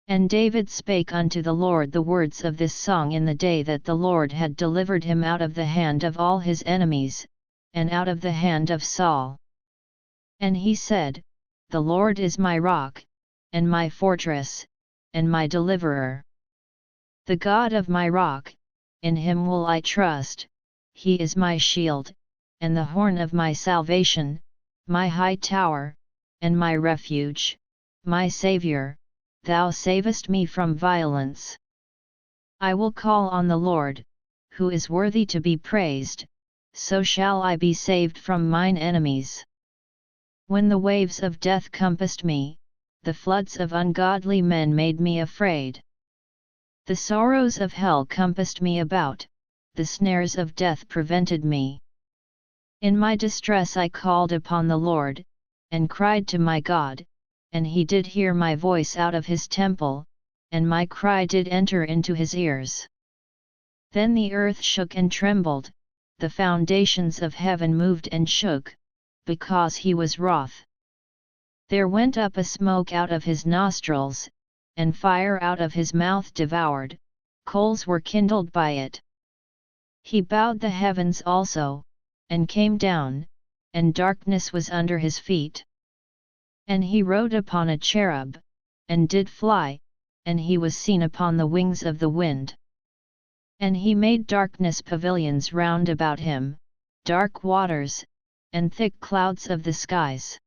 And David spake unto the Lord the words of this song in the day that the Lord had delivered him out of the hand of all his enemies, and out of the hand of Saul. And he said, The Lord is my rock, and my fortress, and my deliverer. The God of my rock, in him will I trust, he is my shield, and the horn of my salvation, my high tower, and my refuge, my Saviour. Thou savest me from violence. I will call on the Lord, who is worthy to be praised, so shall I be saved from mine enemies. When the waves of death compassed me, the floods of ungodly men made me afraid. The sorrows of hell compassed me about, the snares of death prevented me. In my distress I called upon the Lord, and cried to my God, and he did hear my voice out of his temple, and my cry did enter into his ears. Then the earth shook and trembled, the foundations of heaven moved and shook, because he was wroth. There went up a smoke out of his nostrils, and fire out of his mouth devoured, coals were kindled by it. He bowed the heavens also, and came down, and darkness was under his feet. And he rode upon a cherub, and did fly, and he was seen upon the wings of the wind. And he made darkness pavilions round about him, dark waters, and thick clouds of the skies.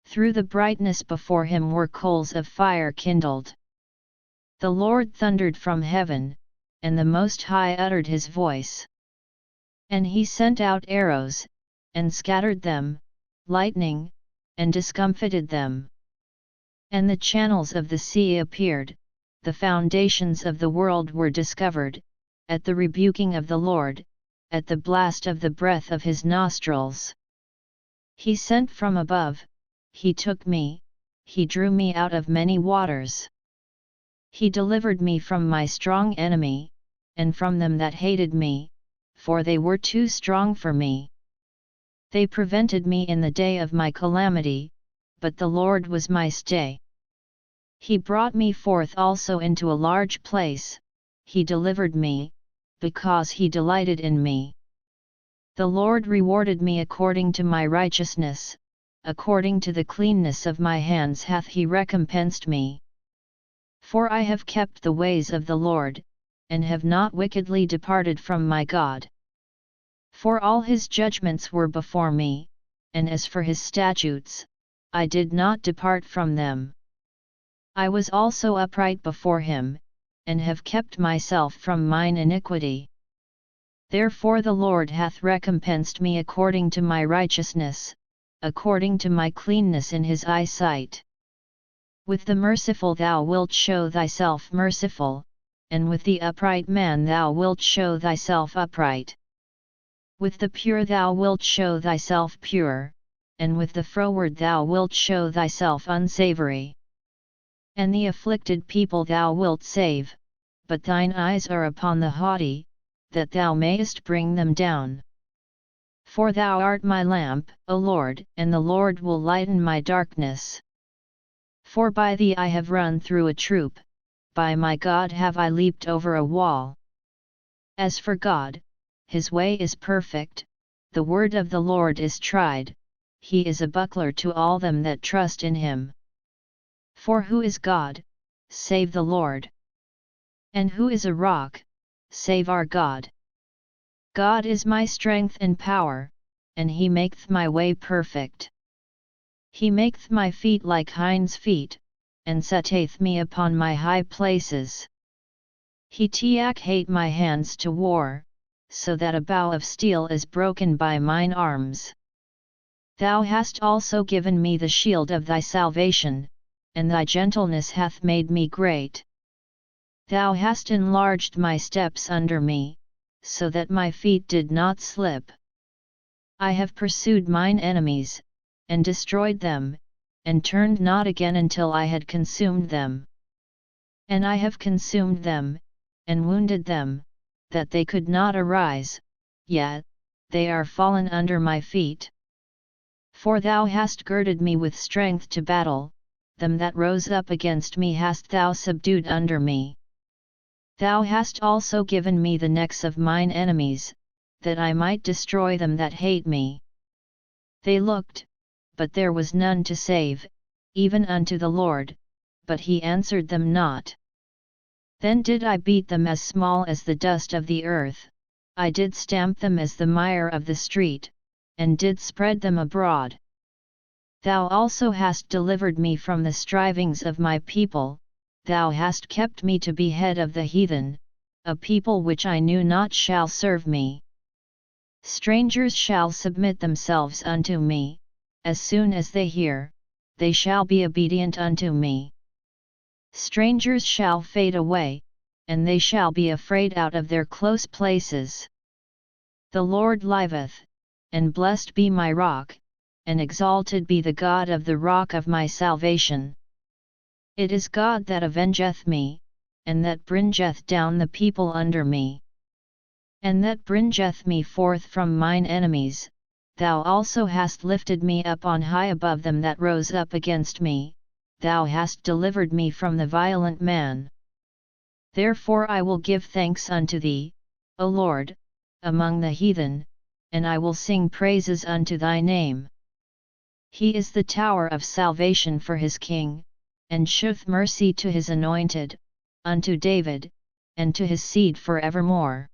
Through the brightness before him were coals of fire kindled. The Lord thundered from heaven, and the Most High uttered his voice. And he sent out arrows, and scattered them, lightning, and discomfited them. And the channels of the sea appeared, the foundations of the world were discovered, at the rebuking of the Lord, at the blast of the breath of his nostrils. He sent from above, he took me, he drew me out of many waters. He delivered me from my strong enemy, and from them that hated me, for they were too strong for me. They prevented me in the day of my calamity, but the Lord was my stay. He brought me forth also into a large place, he delivered me, because he delighted in me. The Lord rewarded me according to my righteousness, according to the cleanness of my hands hath he recompensed me. For I have kept the ways of the Lord, and have not wickedly departed from my God. For all his judgments were before me, and as for his statutes, I did not depart from them. I was also upright before him, and have kept myself from mine iniquity. Therefore the Lord hath recompensed me according to my righteousness, according to my cleanness in his eyesight. With the merciful thou wilt show thyself merciful, and with the upright man thou wilt show thyself upright. With the pure thou wilt show thyself pure, and with the froward thou wilt show thyself unsavoury. And the afflicted people thou wilt save, but thine eyes are upon the haughty, that thou mayest bring them down. For thou art my lamp, O Lord, and the Lord will lighten my darkness. For by thee I have run through a troop, by my God have I leaped over a wall. As for God, his way is perfect, the word of the Lord is tried, he is a buckler to all them that trust in him. For who is God, save the Lord? And who is a rock, save our God? God is my strength and power, and he maketh my way perfect. He maketh my feet like hinds' feet, and setteth me upon my high places. He hate my hands to war, so that a bow of steel is broken by mine arms. Thou hast also given me the shield of thy salvation, and thy gentleness hath made me great. Thou hast enlarged my steps under me, so that my feet did not slip. I have pursued mine enemies, and destroyed them, and turned not again until I had consumed them. And I have consumed them, and wounded them, that they could not arise, yet they are fallen under my feet. For thou hast girded me with strength to battle, them that rose up against me hast thou subdued under me. Thou hast also given me the necks of mine enemies, that I might destroy them that hate me. They looked, but there was none to save, even unto the Lord, but he answered them not. Then did I beat them as small as the dust of the earth, I did stamp them as the mire of the street, and did spread them abroad. Thou also hast delivered me from the strivings of my people, thou hast kept me to be head of the heathen, a people which I knew not shall serve me. Strangers shall submit themselves unto me, as soon as they hear, they shall be obedient unto me. Strangers shall fade away, and they shall be afraid out of their close places. The Lord liveth, and blessed be my rock, and exalted be the God of the rock of my salvation. It is God that avengeth me, and that bringeth down the people under me. And that bringeth me forth from mine enemies, thou also hast lifted me up on high above them that rose up against me, thou hast delivered me from the violent man. Therefore I will give thanks unto thee, O Lord, among the heathen, and I will sing praises unto thy name. He is the tower of salvation for his king, and sheweth mercy to his anointed, unto David, and to his seed for evermore.